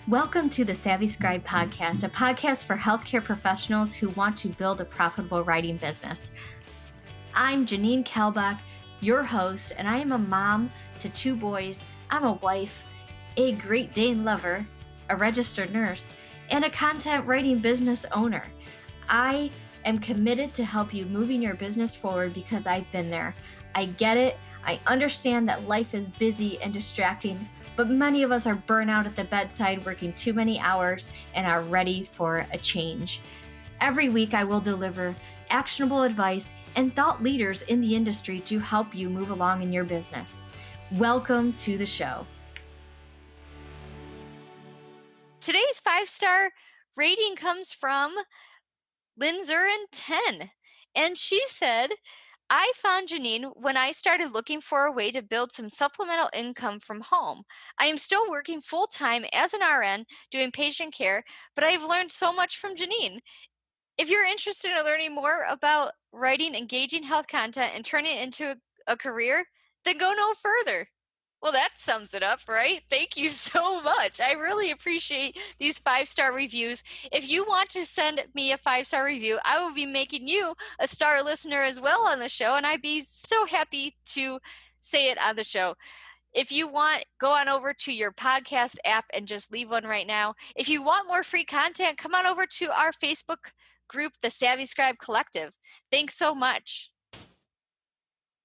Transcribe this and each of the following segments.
Welcome to the Savvy Scribe podcast, a podcast for healthcare professionals who want to build a profitable writing business. I'm Janine Kalbach, your host, and I am a mom to 2 boys. I'm a wife, a Great Dane lover, a registered nurse, and a content writing business owner. I am committed to help you moving your business forward because I've been there. I get it. I understand that life is busy and distracting, but many of us are burnt out at the bedside, working too many hours, and are ready for a change. Every week, I will deliver actionable advice and thought leaders in the industry to help you move along in your business. Welcome to the show. Today's 5-star rating comes from Linzurin 10, and she said, I found Janine when I started looking for a way to build some supplemental income from home. I am still working full-time as an RN doing patient care, but I have learned so much from Janine. If you're interested in learning more about writing engaging health content and turning it into a career, then go no further. Well, that sums it up, right? Thank you so much. I really appreciate these 5-star reviews. If you want to send me a 5-star review, I will be making you a star listener as well on the show, and I'd be so happy to say it on the show. If you want, go on over to your podcast app and just leave one right now. If you want more free content, come on over to our Facebook group, the Savvy Scribe Collective. Thanks so much.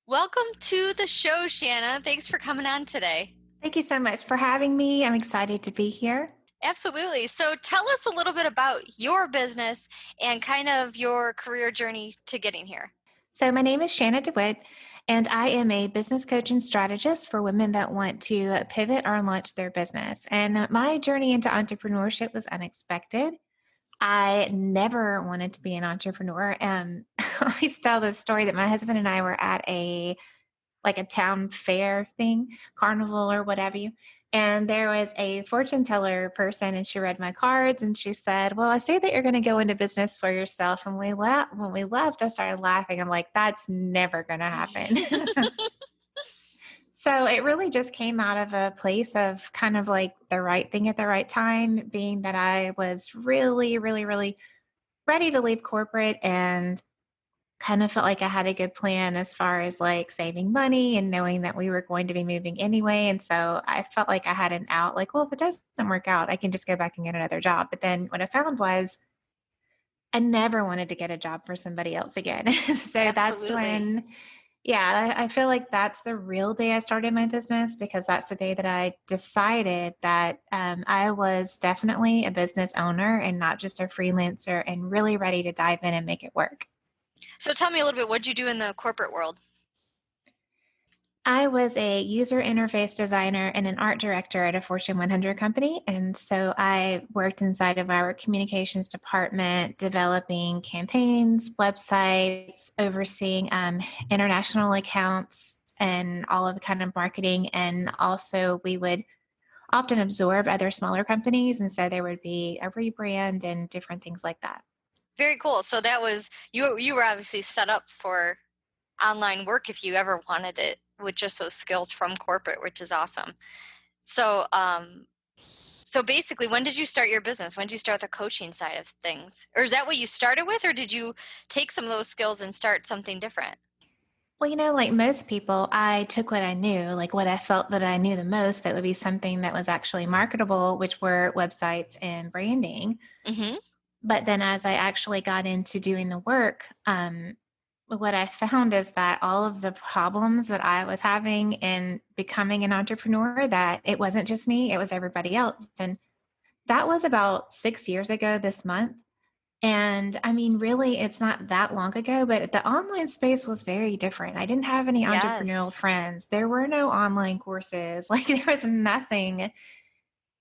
Welcome to the show, Shana. Thanks for coming on today. Thank you so much for having me. I'm excited to be here. Absolutely. So tell us a little bit about your business and kind of your career journey to getting here. So my name is Shana Dewitt, and I am a business coach and strategist for women that want to pivot or launch their business. And my journey into entrepreneurship was unexpected. I never wanted to be an entrepreneur. And I always tell this story that my husband and I were at a town fair thing, carnival or whatever you. And there was a fortune teller person, and she read my cards, and she said, well, I see that you're going to go into business for yourself. And when we left, I started laughing. I'm like, that's never going to happen. So it really just came out of a place of kind of like the right thing at the right time, being that I was really, really, really ready to leave corporate and kind of felt like I had a good plan as far as like saving money and knowing that we were going to be moving anyway. And so I felt like I had an out, like, well, if it doesn't work out, I can just go back and get another job. But then what I found was I never wanted to get a job for somebody else again. So Absolutely. That's when, I feel like that's the real day I started my business, because that's the day that I decided that I was definitely a business owner and not just a freelancer, and really ready to dive in and make it work. So tell me a little bit, what did you do in the corporate world? I was a user interface designer and an art director at a Fortune 100 company. And so I worked inside of our communications department, developing campaigns, websites, overseeing international accounts and all of the kind of marketing. And also we would often absorb other smaller companies. And so there would be a rebrand and different things like that. Very cool. So that was, you were obviously set up for online work if you ever wanted it, with just those skills from corporate, which is awesome. So, so basically, when did you start your business? When did you start the coaching side of things? Or is that what you started with, or did you take some of those skills and start something different? Well, like most people, I took what I knew, like what I felt that I knew the most, that would be something that was actually marketable, which were websites and branding. Mm-hmm. But then as I actually got into doing the work, what I found is that all of the problems that I was having in becoming an entrepreneur, that it wasn't just me, it was everybody else. And that was about 6 years ago this month. And I mean, really, it's not that long ago, but the online space was very different. I didn't have any entrepreneurial friends. There were no online courses. Like there was nothing.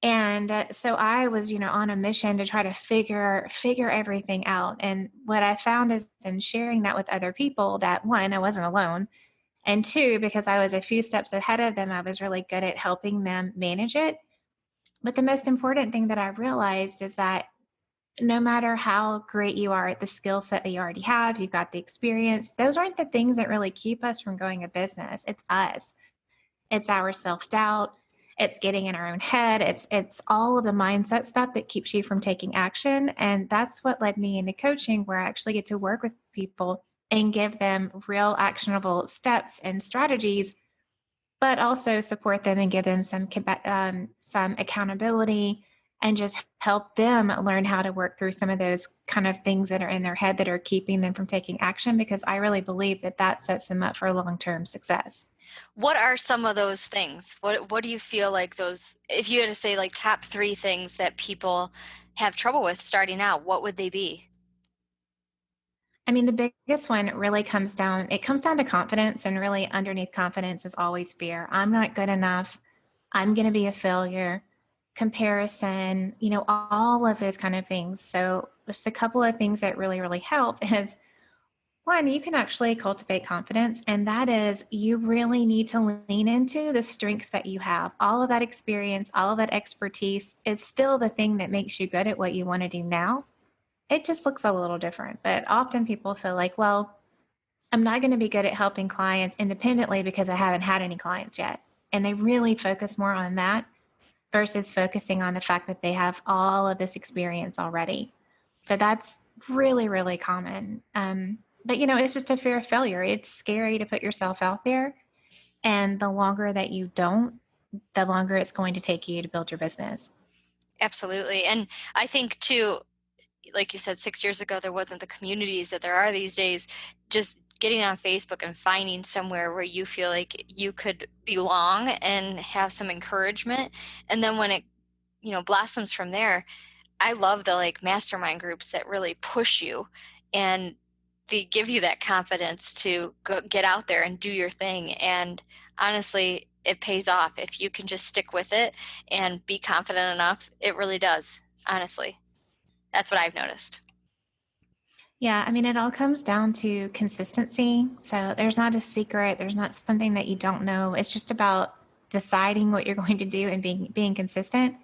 And so I was, on a mission to try to figure everything out. And what I found is in sharing that with other people, that one, I wasn't alone. And two, because I was a few steps ahead of them, I was really good at helping them manage it. But the most important thing that I realized is that no matter how great you are at the skill set that you already have, you've got the experience, those aren't the things that really keep us from going a business. It's us. It's our self-doubt. It's getting in our own head. It's all of the mindset stuff that keeps you from taking action. And that's what led me into coaching, where I actually get to work with people and give them real actionable steps and strategies, but also support them and give them some accountability and just help them learn how to work through some of those kind of things that are in their head that are keeping them from taking action, because I really believe that that sets them up for long-term success. What are some of those things? What do you feel like those, if you had to say like top 3 things that people have trouble with starting out, what would they be? I mean, the biggest one really comes down to confidence, and really underneath confidence is always fear. I'm not good enough. I'm going to be a failure, comparison, all of those kind of things. So just a couple of things that really, really help is, one, you can actually cultivate confidence, and that is you really need to lean into the strengths that you have. All of that experience, all of that expertise is still the thing that makes you good at what you want to do now. It just looks a little different. But often people feel like, well, I'm not going to be good at helping clients independently because I haven't had any clients yet. And they really focus more on that versus focusing on the fact that they have all of this experience already. So that's really, really common. But, it's just a fear of failure. It's scary to put yourself out there. And the longer that you don't, the longer it's going to take you to build your business. Absolutely. And I think too, like you said, 6 years ago, there wasn't the communities that there are these days. Just getting on Facebook and finding somewhere where you feel like you could belong and have some encouragement. And then when it, blossoms from there, I love the like mastermind groups that really push you and they give you that confidence to go get out there and do your thing. And honestly, it pays off. If you can just stick with it and be confident enough, it really does. Honestly, that's what I've noticed. Yeah, I mean, it all comes down to consistency. So there's not a secret, there's not something that you don't know. It's just about deciding what you're going to do and being consistent.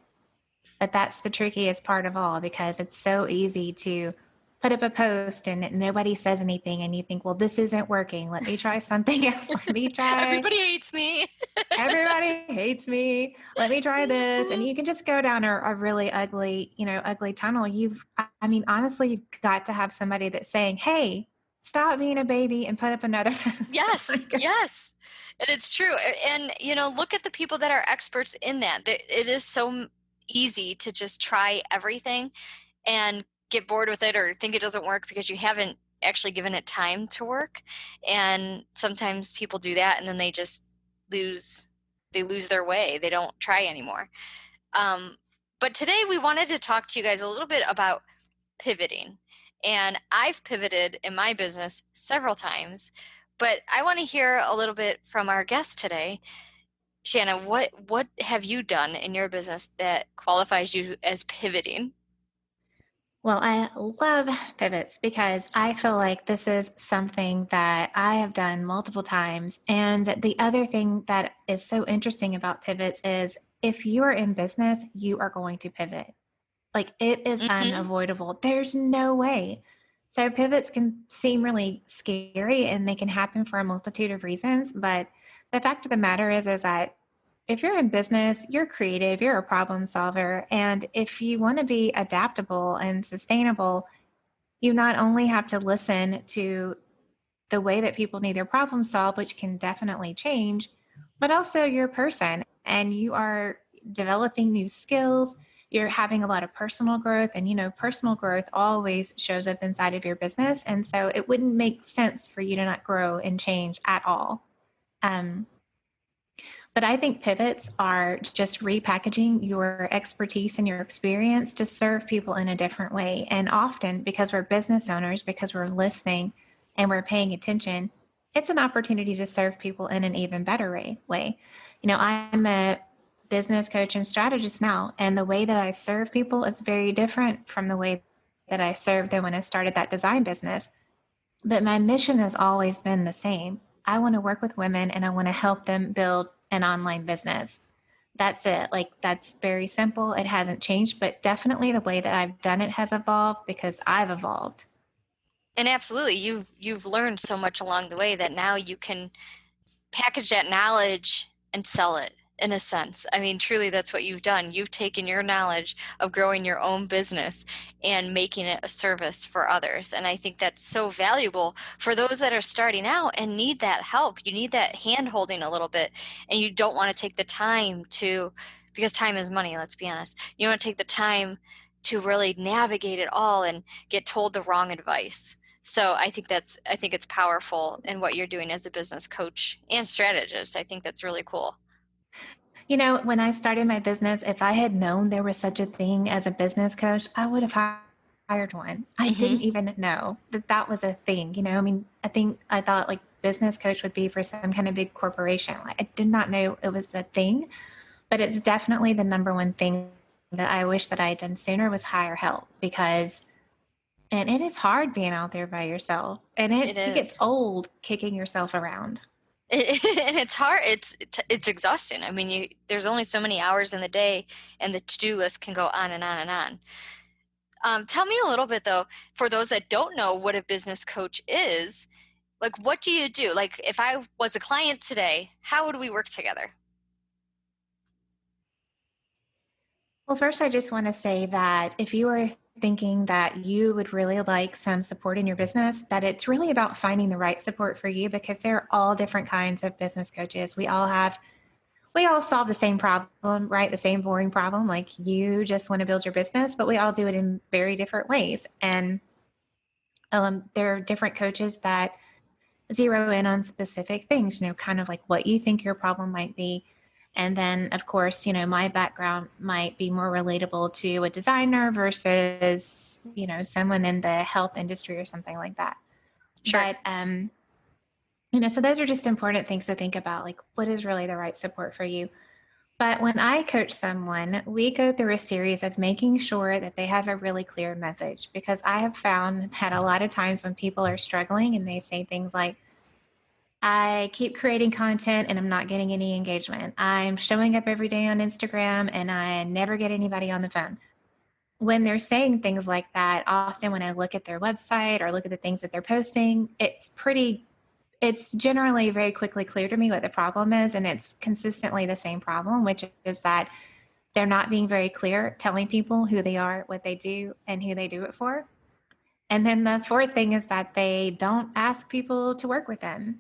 But that's the trickiest part of all, because it's so easy to put up a post and nobody says anything and you think, well, this isn't working. Let me try something else. Let me try. Everybody hates me. Everybody hates me. Let me try this. And you can just go down a really ugly, ugly tunnel. Honestly, you've got to have somebody that's saying, hey, stop being a baby and put up another post. Yes, yes. And it's true. And, look at the people that are experts in that. It is so easy to just try everything and get bored with it or think it doesn't work because you haven't actually given it time to work. And sometimes people do that and then they just lose their way. They don't try anymore. But today we wanted to talk to you guys a little bit about pivoting. And I've pivoted in my business several times, but I want to hear a little bit from our guest today. Shana, what have you done in your business that qualifies you as pivoting? Well, I love pivots because I feel like this is something that I have done multiple times. And the other thing that is so interesting about pivots is if you are in business, you are going to pivot. Like it is unavoidable. There's no way. So pivots can seem really scary and they can happen for a multitude of reasons. But the fact of the matter is that if you're in business, you're creative, you're a problem solver. And if you want to be adaptable and sustainable, you not only have to listen to the way that people need their problem solved, which can definitely change, but also you're a person and you are developing new skills. You're having a lot of personal growth, and personal growth always shows up inside of your business. And so it wouldn't make sense for you to not grow and change at all. But I think pivots are just repackaging your expertise and your experience to serve people in a different way. And often, because we're business owners, because we're listening and we're paying attention, it's an opportunity to serve people in an even better way. I'm a business coach and strategist now, and the way that I serve people is very different from the way that I served them when I started that design business. But my mission has always been the same. I want to work with women and I want to help them build an online business. That's it. Like that's very simple. It hasn't changed, but definitely the way that I've done it has evolved because I've evolved. And absolutely, you've learned so much along the way that now you can package that knowledge and sell it in a sense. I mean, truly, that's what you've done. You've taken your knowledge of growing your own business and making it a service for others. And I think that's so valuable for those that are starting out and need that help. You need that hand holding a little bit, and you don't want to take the time to, because time is money, let's be honest. You don't want to take the time to really navigate it all and get told the wrong advice. So I think it's powerful in what you're doing as a business coach and strategist. I think that's really cool. When I started my business, if I had known there was such a thing as a business coach, I would have hired one. I didn't even know that was a thing. I thought like business coach would be for some kind of big corporation. Like, I did not know it was a thing, but it's definitely the number one thing that I wish that I had done sooner was hire help, and it is hard being out there by yourself, and it gets old kicking yourself around. And it's hard. It's exhausting. I mean, there's only so many hours in the day, and the to-do list can go on and on and on. Tell me a little bit, though, for those that don't know what a business coach is, like, what do you do? Like, if I was a client today, how would we work together? Well, first, I just want to say that if you are thinking that you would really like some support in your business, that it's really about finding the right support for you, because there are all different kinds of business coaches. We all solve the same problem, right? The same boring problem. Like, you just want to build your business, but we all do it in very different ways. And there are different coaches that zero in on specific things, kind of like what you think your problem might be. And then, of course, my background might be more relatable to a designer versus, someone in the health industry or something like that. Sure. But, so those are just important things to think about, like what is really the right support for you. But when I coach someone, we go through a series of making sure that they have a really clear message, because I have found that a lot of times when people are struggling and they say things like, I keep creating content and I'm not getting any engagement. I'm showing up every day on Instagram and I never get anybody on the phone. When they're saying things like that, often when I look at their website or look at the things that they're posting, it's generally very quickly clear to me what the problem is. And it's consistently the same problem, which is that they're not being very clear, telling people who they are, what they do, and who they do it for. And then the fourth thing is that they don't ask people to work with them.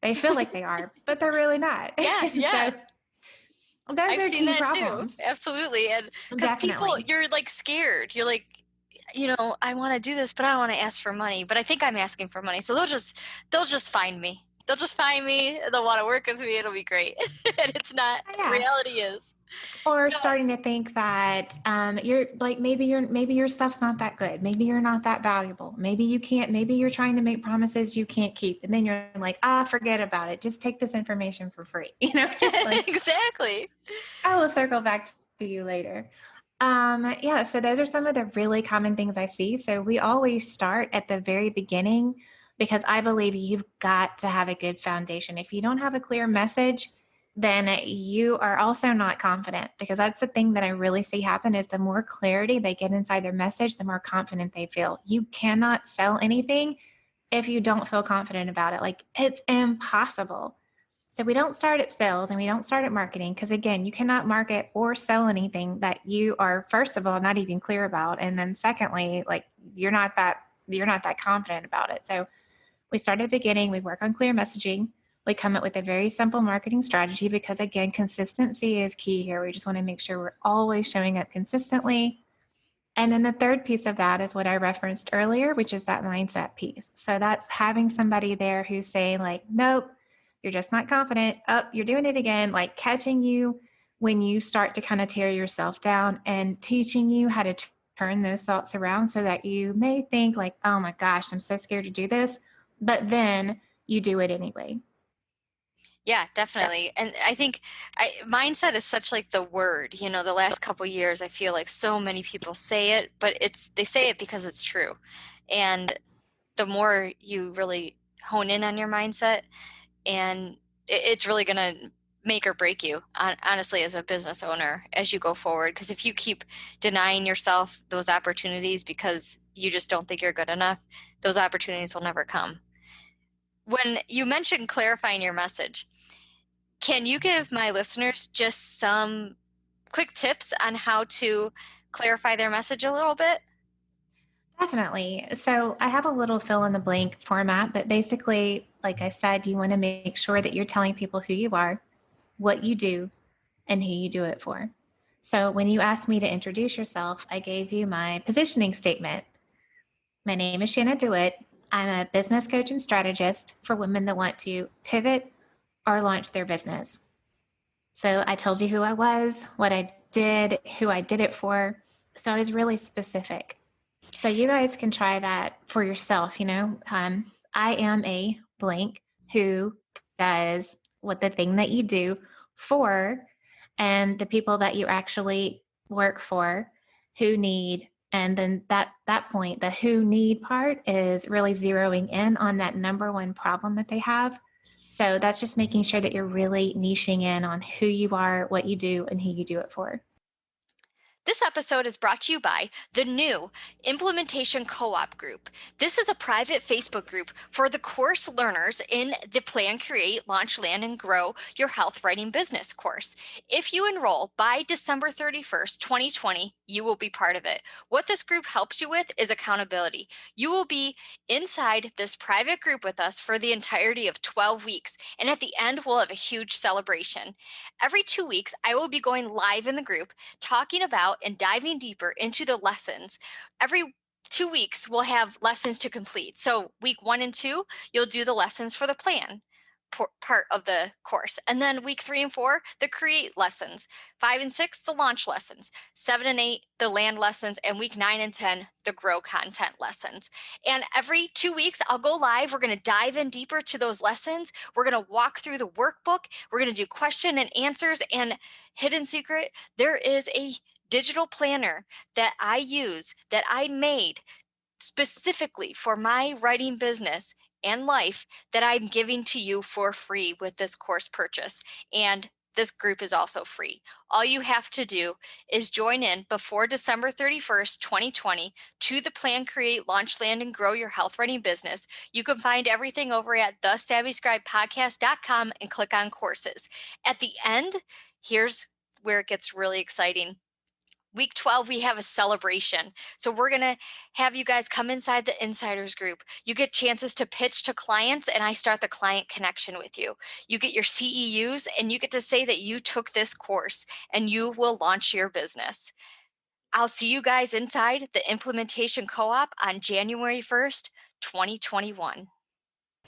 They feel like they are, but they're really not. Yeah. So those I've are seen key that problems. too. Absolutely. And because people, you're like scared. You're like, I want to do this, but I don't want to ask for money. But I think I'm asking for money. So they'll just find me. They'll just find me. They'll want to work with me. It'll be great. And it's not. Yeah. The reality is. Or starting to think that you're like, maybe your stuff's not that good. Maybe you're not that valuable. Maybe you're trying to make promises you can't keep. And then you're like, forget about it. Just take this information for free. Just like, exactly. I will circle back to you later. So those are some of the really common things I see. So we always start at the very beginning, because I believe you've got to have a good foundation. If you don't have a clear message, then you are also not confident, because that's the thing that I really see happen is the more clarity they get inside their message, the more confident they feel. You cannot sell anything if you don't feel confident about it. Like, it's impossible. So we don't start at sales and we don't start at marketing, because again, you cannot market or sell anything that you are, first of all, not even clear about. And then secondly, like, you're not that confident about it. So we start at the beginning, we work on clear messaging. We come up with a very simple marketing strategy, because again, consistency is key here. We just want to make sure we're always showing up consistently. And then the third piece of that is what I referenced earlier, which is that mindset piece. So that's having somebody there who's saying like, nope, you're just not confident. Oh, you're doing it again, like catching you when you start to kind of tear yourself down and teaching you how to turn those thoughts around, so that you may think like, oh my gosh, I'm so scared to do this. But then you do it anyway. Yeah, definitely. And I think mindset is such like the word, the last couple of years, I feel like so many people say it, but they say it because it's true. And the more you really hone in on your mindset, and it's really going to make or break you, honestly, as a business owner, as you go forward. Because if you keep denying yourself those opportunities because you just don't think you're good enough, those opportunities will never come. When you mentioned clarifying your message, Can you give my listeners just some quick tips on how to clarify their message a little bit? Definitely. So I have a little fill in the blank format, but basically, like I said, you want to make sure that you're telling people who you are, what you do, and who you do it for. So when you asked me to introduce yourself, I gave you my positioning statement. My name is Shana Dewitt. I'm a business coach and strategist for women that want to pivot or launch their business. So I told you who I was, what I did, who I did it for. So I was really specific. So you guys can try that for yourself. I am a blank who does what the thing that you do for, and the people that you actually work for who need. And then that point, the who need part is really zeroing in on that number one problem that they have. So that's just making sure that you're really niching in on who you are, what you do, and who you do it for. This episode is brought to you by the new Implementation Co-op Group. This is a private Facebook group for the course learners in the Plan, Create, Launch, Land, and Grow Your Health Writing Business course. If you enroll by December 31st, 2020, you will be part of it. What this group helps you with is accountability. You will be inside this private group with us for the entirety of 12 weeks, and at the end, we'll have a huge celebration. Every 2 weeks, I will be going live in the group, talking about and diving deeper into the lessons. Every 2 weeks, we'll have lessons to complete. So week 1 and 2, you'll do the lessons for the plan part of the course. And then week 3 and 4, the create lessons. 5 and 6, the launch lessons. 7 and 8, the land lessons. And week 9 and 10, the grow content lessons. And every 2 weeks, I'll go live. We're going to dive in deeper to those lessons. We're going to walk through the workbook. We're going to do question and answers. And hidden secret, there is a digital planner that I use, that I made specifically for my writing business and life, that I'm giving to you for free with this course purchase. And this group is also free. All you have to do is join in before December 31st, 2020 to the Plan, Create, Launch, Land, and Grow Your Health Writing Business. You can find everything over at thesavvyscribepodcast.com and click on courses. At the end, here's where it gets really exciting. Week 12, we have a celebration. So we're going to have you guys come inside the insiders group. You get chances to pitch to clients, and I start the client connection with you. You get your CEUs, and you get to say that you took this course and you will launch your business. I'll see you guys inside the Implementation Co-op on January 1st, 2021.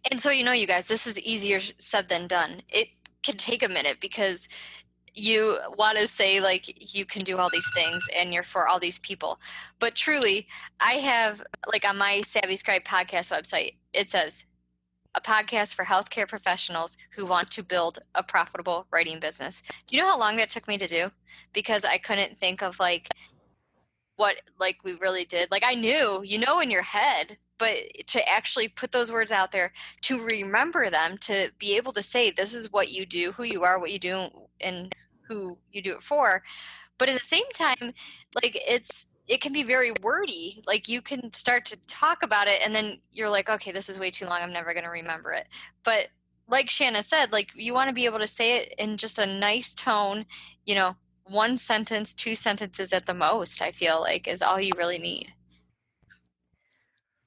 And so, you guys, this is easier said than done. It can take a minute because you want to say like you can do all these things and you're for all these people, but truly I have, like, on my Savvy Scribe podcast website, it says a podcast for healthcare professionals who want to build a profitable writing business. Do you know how long that took me to do? Because I couldn't think of what we really did. Like, I knew, in your head, but to actually put those words out there, to remember them, to be able to say this is what you do, who you are, what you do, and who you do it for. But at the same time, it can be very wordy. Like, you can start to talk about it and then you're like, okay, this is way too long, I'm never going to remember it. But like Shana said, like, you want to be able to say it in just a nice tone, 1 sentence, 2 sentences at the most, I feel like, is all you really need.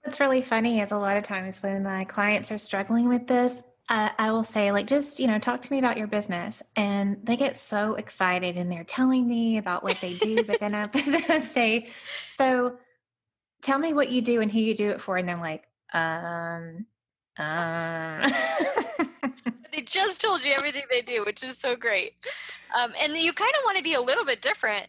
What's really funny is a lot of times when my clients are struggling with this, I will say, like, just, talk to me about your business. And they get so excited and they're telling me about what they do. But then I say, so tell me what you do and who you do it for. And they're like, They just told you everything they do, which is so great. And you kind of want to be a little bit different,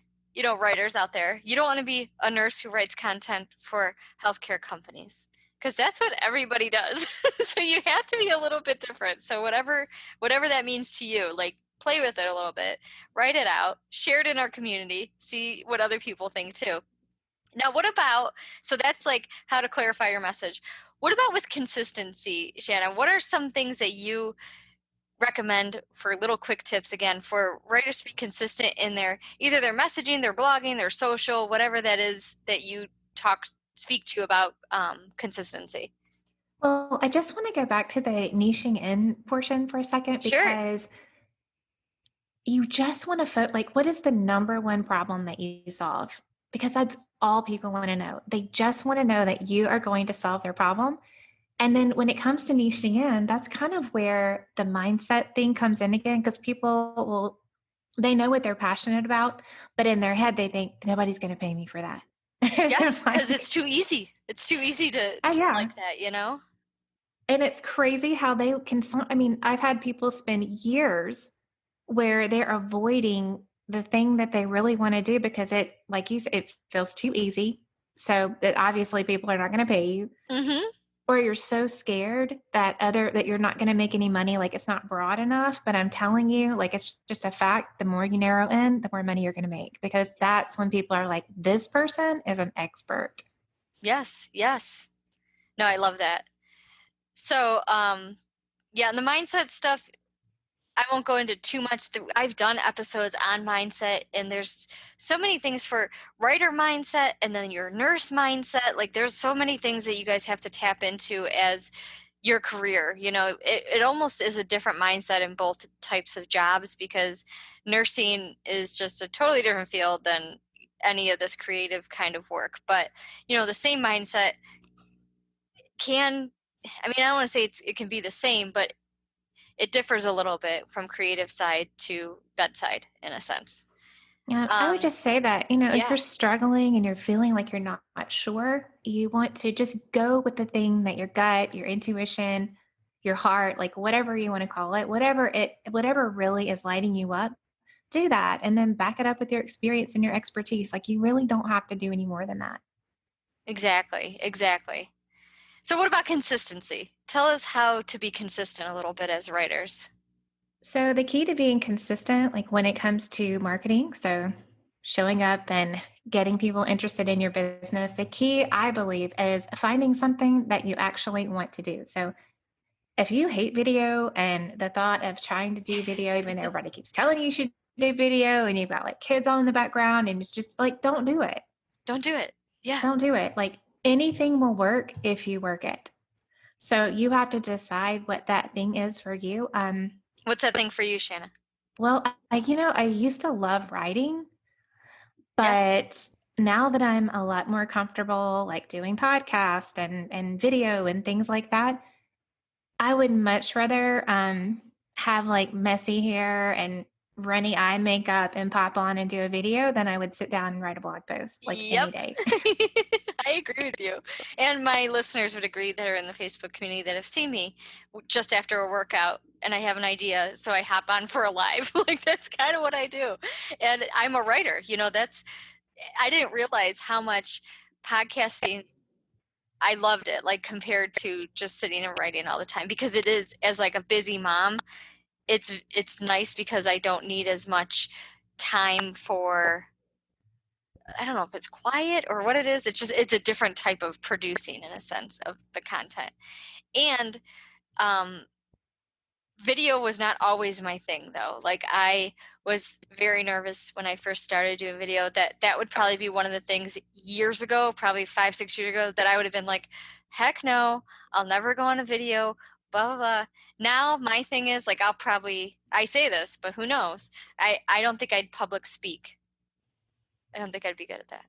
writers out there. You don't want to be a nurse who writes content for healthcare companies, because that's what everybody does. So you have to be a little bit different. So whatever that means to you, like, play with it a little bit, write it out, share it in our community, see what other people think too. Now, what about, so that's like how to clarify your message. What about with consistency, Shannon? What are some things that you recommend for little quick tips, again, for writers to be consistent in either their messaging, their blogging, their social, whatever that is that you speak to about consistency? Well, I just want to go back to the niching in portion for a second, Sure. because you just want to like, what is the number one problem that you solve? Because that's all people want to know. They just want to know that you are going to solve their problem. And then when it comes to niching in, that's kind of where the mindset thing comes in again, because people will, they know what they're passionate about, but in their head, they think nobody's going to pay me for that. Yes, because Like, it's too easy. It's too easy to oh, yeah. like that, you know? And it's crazy how they can, I mean, I've had people spend years where they're avoiding the thing that they really want to do because it, like you said, it feels too easy. So that obviously people are not going to pay you. Mm-hmm. Or you're so scared that you're not going to make any money, like it's not broad enough. But I'm telling you, like it's just a fact. The more you narrow in, the more money you're going to make, because that's when people are like, this person is an expert. Yes, yes. No, I love that. So, yeah, and the mindset stuff, I won't go into too much. I've done episodes on mindset, and there's so many things for writer mindset and then your nurse mindset. Like, there's so many things that you guys have to tap into as your career. You know, it almost is a different mindset in both types of jobs, because nursing is just a totally different field than any of this creative kind of work. But, you know, the same mindset can, I mean, I don't want to say it can be the same, but it differs a little bit from creative side to bedside in a sense. Yeah, I would just say that, you know, if Yeah, you're struggling and you're feeling like you're not sure, you want to just go with the thing that your gut, your intuition, your heart, like whatever you want to call it, whatever really is lighting you up, do that. And then back it up with your experience and your expertise. Like you really don't have to do any more than that. exactly, exactly. So what about consistency? Tell us how to be consistent a little bit as writers. So the key to being consistent, like when it comes to marketing, so showing up and getting people interested in your business, the key, I believe, is finding something that you actually want to do. So if you hate video and the thought of trying to do video, even though everybody keeps telling you should do video and you've got like kids on in the background and it's just like, don't do it. Don't do it. Yeah. Don't do it. Like anything will work if you work it. So you have to decide what that thing is for you. What's that thing for you, Shana? Well, I used to love writing, Yes. but now that I'm a lot more comfortable, like doing podcast and video and things like that, I would much rather have like messy hair and runny eye makeup and pop on and do a video than I would sit down and write a blog post like any Yep. day. I agree with you. And my listeners would agree that are in the Facebook community that have seen me just after a workout and I have an idea, so I hop on for a live. Like that's kind of what I do. And I'm a writer. You know, I didn't realize how much podcasting I loved it, like compared to just sitting and writing all the time, because it is, as like a busy mom, it's nice because I don't need as much time for, I don't know if it's quiet or what it is. It's a different type of producing in a sense of the content. And um, video was not always my thing though. Like I was very nervous when I first started doing video, that would probably be one of the things years ago, probably 5-6 years ago, that I would have been like, heck no, I'll never go on a video, blah, blah, blah. Now my thing is like, I say this, but who knows? I don't think I'd public speak. I don't think I'd be good at that.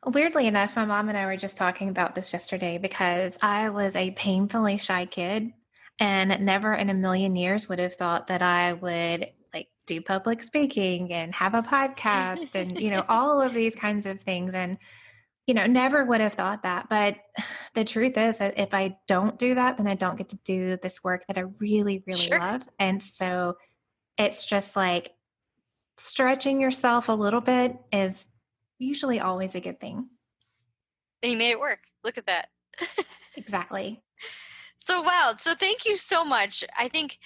Weirdly enough, my mom and I were just talking about this yesterday because I was a painfully shy kid and never in a million years would have thought that I would like do public speaking and have a podcast and, all of these kinds of things. And, never would have thought that. But the truth is that if I don't do that, then I don't get to do this work that I really, really Sure. love. And so it's just like stretching yourself a little bit is usually always a good thing. And you made it work. Look at that. Exactly. So, wow. So, thank you so much. I think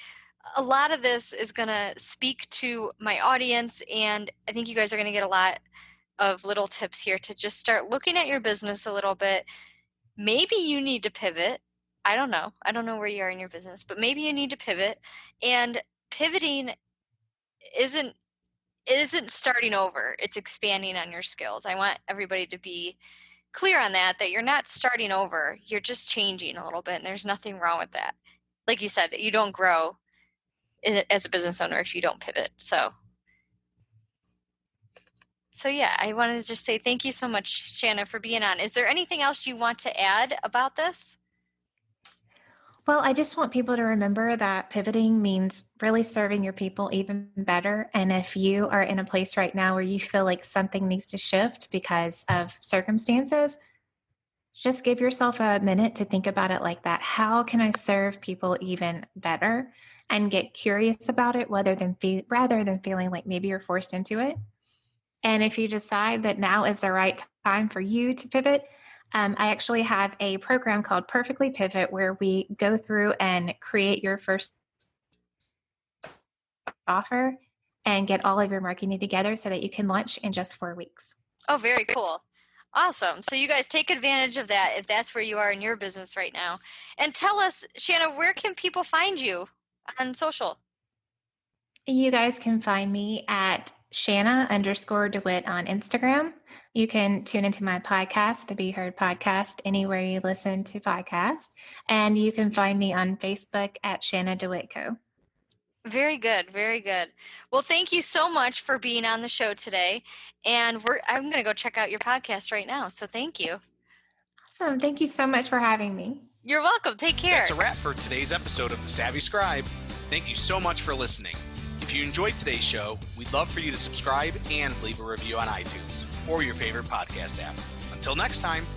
a lot of this is going to speak to my audience, and I think you guys are going to get a lot of little tips here to just start looking at your business a little bit. Maybe you need to pivot. I don't know. I don't know where you are in your business, but maybe you need to pivot. And pivoting isn't it isn't starting over. It's expanding on your skills. I want everybody to be clear on that you're not starting over. You're just changing a little bit, and there's nothing wrong with that. Like you said, you don't grow as a business owner if you don't pivot. So yeah, I wanted to just say thank you so much, Shana, for being on. Is there anything else you want to add about this? Well, I just want people to remember that pivoting means really serving your people even better. And if you are in a place right now where you feel like something needs to shift because of circumstances, just give yourself a minute to think about it like that. How can I serve people even better? And get curious about it rather than feeling like maybe you're forced into it. And if you decide that now is the right time for you to pivot, I actually have a program called Perfectly Pivot where we go through and create your first offer and get all of your marketing together so that you can launch in just 4 weeks. Oh, very cool. Awesome. So you guys take advantage of that if that's where you are in your business right now. And tell us, Shana, where can people find you on social? You guys can find me at Shana_Dewitt on Instagram. You can tune into my podcast, the Be Heard podcast, anywhere you listen to podcasts. And you can find me on Facebook at Shana Dewitt Co. Very good. Very good. Well, thank you so much for being on the show today. And I'm going to go check out your podcast right now. So thank you. Awesome. Thank you so much for having me. You're welcome. Take care. That's a wrap for today's episode of The Savvy Scribe. Thank you so much for listening. If you enjoyed today's show, we'd love for you to subscribe and leave a review on iTunes or your favorite podcast app. Until next time.